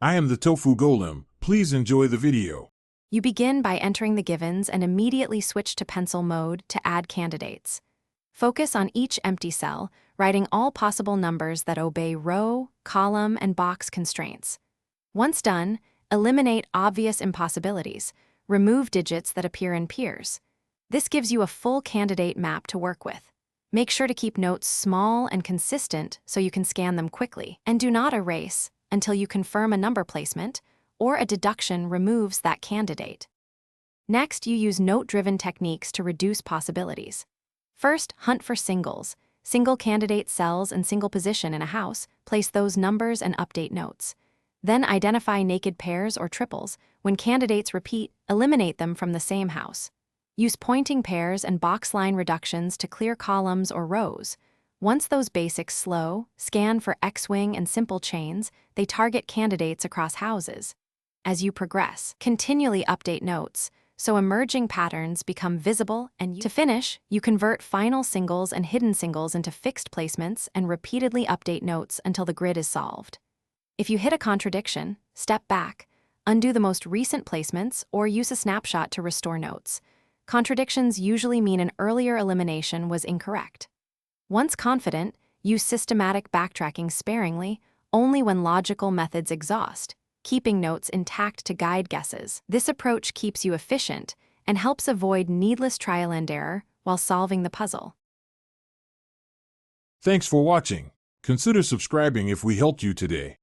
I am the Tofu Golem. Please enjoy the video. You begin by entering the givens and immediately switch to pencil mode to add candidates. Focus on each empty cell, writing all possible numbers that obey row, column, and box constraints. Once done, eliminate obvious impossibilities. Remove digits that appear in pairs. This gives you a full candidate map to work with. Make sure to keep notes small and consistent so you can scan them quickly, and do not erase until you confirm a number placement or a deduction removes that candidate. Next, you use note-driven techniques to reduce possibilities. First, hunt for singles. Single candidate cells and single position in a house, place those numbers and update notes. Then identify naked pairs or triples. When candidates repeat, eliminate them from the same house. Use pointing pairs and box line reductions to clear columns or rows. Once those basics slow, scan for X-wing and simple chains. They target candidates across houses. As you progress, continually update notes, so emerging patterns become visible, and to finish, you convert final singles and hidden singles into fixed placements and repeatedly update notes until the grid is solved. If you hit a contradiction, step back, undo the most recent placements, or use a snapshot to restore notes. Contradictions usually mean an earlier elimination was incorrect. Once confident, use systematic backtracking sparingly, only when logical methods exhaust, keeping notes intact to guide guesses. This approach keeps you efficient and helps avoid needless trial and error while solving the puzzle. Thanks for watching. Consider subscribing if we helped you today.